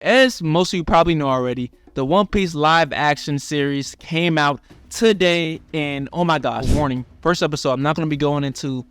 as most of you probably know already, the One Piece live action series came out today, and oh my gosh, warning, first episode, I'm not going to be going into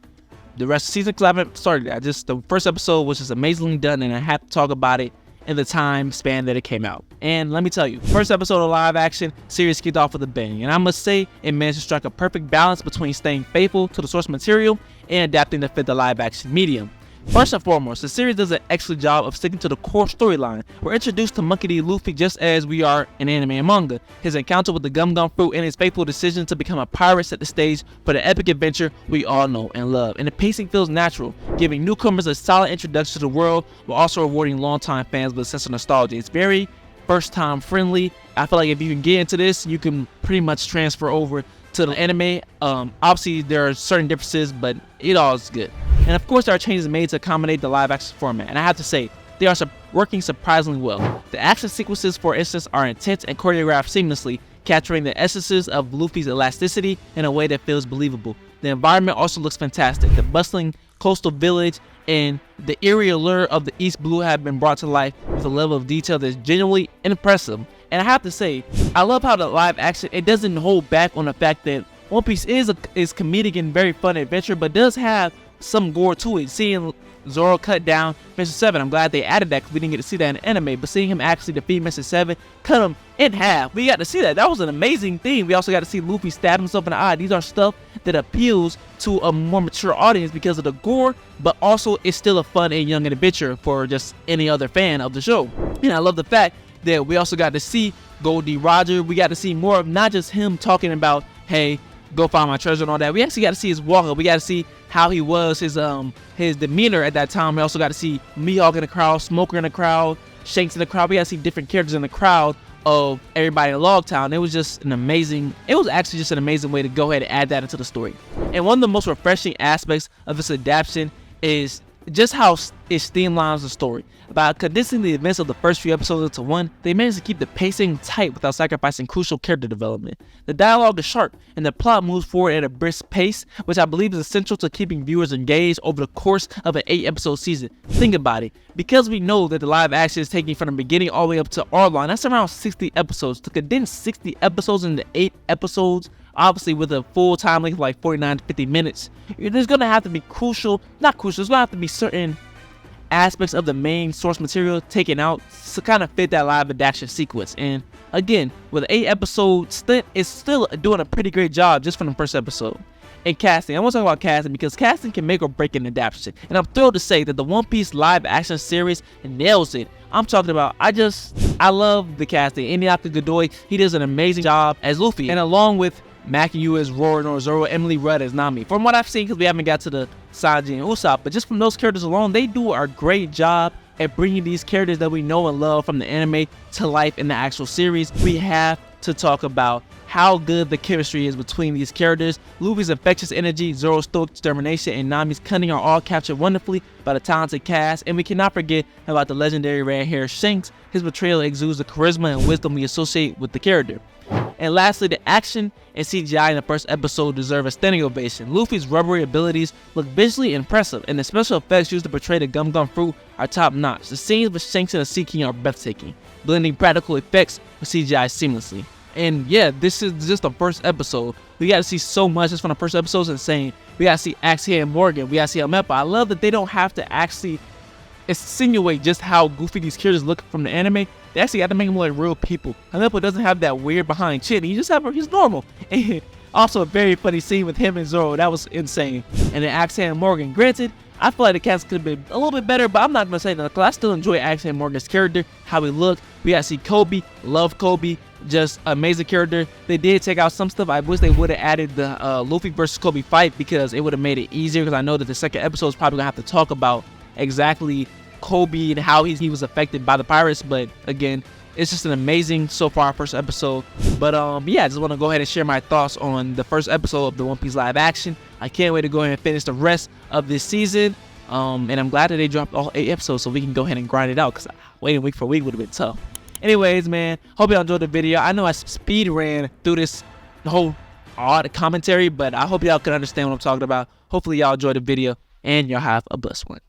the rest of the season because I haven't started that. Just the first episode was just amazingly done, and I have to talk about it in the time span that it came out. And let me tell you, first episode of live action series kicked off with a bang, and I must say it managed to strike a perfect balance between staying faithful to the source material and adapting to fit the live action medium. First and foremost, the series does an excellent job of sticking to the core storyline. We're introduced to Monkey D. Luffy just as we are in anime and manga. His encounter with the Gum Gum Fruit and his fateful decision to become a pirate set the stage for the epic adventure we all know and love. And the pacing feels natural, giving newcomers a solid introduction to the world while also rewarding longtime fans with a sense of nostalgia. It's very first time friendly. I feel like if you can get into this, you can pretty much transfer over to the anime. Obviously there are certain differences, but it all is good. And of course there are changes made to accommodate the live action format, and I have to say they are working surprisingly well. The action sequences, for instance, are intense and choreographed seamlessly, capturing the essences of Luffy's elasticity in a way that feels believable. The environment also looks fantastic. The bustling coastal village and the eerie allure of the East Blue have been brought to life with a level of detail that's genuinely impressive. And I have to say, I love how the live action, it doesn't hold back on the fact that One Piece is comedic and very fun adventure, but does have some gore to it. Seeing Zoro cut down Mr. 7, I'm glad they added that because we didn't get to see that in anime, but seeing him actually defeat Mr. 7, cut him in half, we got to see that. That was an amazing thing. We also got to see Luffy stab himself in the eye. These are stuff that appeals to a more mature audience because of the gore, but also it's still a fun and young adventure for just any other fan of the show. And I love the fact that we also got to see Goldie Roger. We got to see more of not just him talking about, hey, go find my treasure and all that. We actually got to see his walk up. We got to see how he was, his demeanor at that time. We also got to see Mihawk in the crowd, Smoker in the crowd, Shanks in the crowd. We got to see different characters in the crowd of everybody in Logtown. It was just an amazing, it was actually just an amazing way to go ahead and add that into the story. And one of the most refreshing aspects of this adaptation is just how it streamlines the story. By condensing the events of the first few episodes into one, they managed to keep the pacing tight without sacrificing crucial character development. The dialogue is sharp, and the plot moves forward at a brisk pace, which I believe is essential to keeping viewers engaged over the course of an 8-episode season. Think about it. Because we know that the live action is taking from the beginning all the way up to our line, that's around 60 episodes. To condense 60 episodes into 8 episodes, obviously with a full time length of like 49 to 50 minutes, there's going to have to be there's going to have to be certain aspects of the main source material taken out to kind of fit that live adaptation sequence. And again, with an 8-episode stint, it's still doing a pretty great job just from the first episode. And casting, I want to talk about casting because casting can make or break an adaptation, and I'm thrilled to say that the One Piece live action series nails it. I'm talking about, I love the casting. Inuyasha Godoy, he does an amazing job as Luffy, and along with Maki as Roar nor Zoro, Emily Rudd as Nami. From what I've seen, because we haven't got to the Sanji and Usopp, but just from those characters alone, they do a great job at bringing these characters that we know and love from the anime to life in the actual series. We have to talk about how good the chemistry is between these characters. Luffy's infectious energy, Zoro's stoic determination, and Nami's cunning are all captured wonderfully by the talented cast. And we cannot forget about the legendary red-haired Shanks. His portrayal exudes the charisma and wisdom we associate with the character. And lastly, the action and CGI in the first episode deserve a standing ovation. Luffy's rubbery abilities look visually impressive, and the special effects used to portray the Gum Gum Fruit are top notch. The scenes with Shanks and the Sea King are breathtaking, blending practical effects with CGI seamlessly. And yeah, this is just the first episode. We got to see so much just from the first episode. It's insane. We got to see Axia and Morgan. We got to see Helmeppa. I love that they don't have to actually insinuate just how goofy these characters look from the anime. They actually got to make them like real people. Helmeppa doesn't have that weird behind chin. He's normal. And also a very funny scene with him and Zoro. That was insane. And then Axia and Morgan. Granted, I feel like the cast could have been a little bit better, but I'm not going to say that because I still enjoy Axia and Morgan's character, how he looked. We got to see Kobe. Love Kobe. Just amazing character. They did take out some stuff. I wish they would have added the Luffy versus Kobe fight because it would have made it easier, because I know that the second episode is probably going to have to talk about exactly Kobe and how he was affected by the pirates. But again, it's just an amazing so far first episode. But yeah, I just want to go ahead and share my thoughts on the first episode of the One Piece live action. I can't wait to go ahead and finish the rest of this season. And I'm glad that they dropped all 8 episodes so we can go ahead and grind it out, because waiting week for week would have been tough. Anyways, man, hope y'all enjoyed the video. I know I speed ran through this whole odd commentary, but I hope y'all can understand what I'm talking about. Hopefully y'all enjoyed the video and y'all have a blessed one.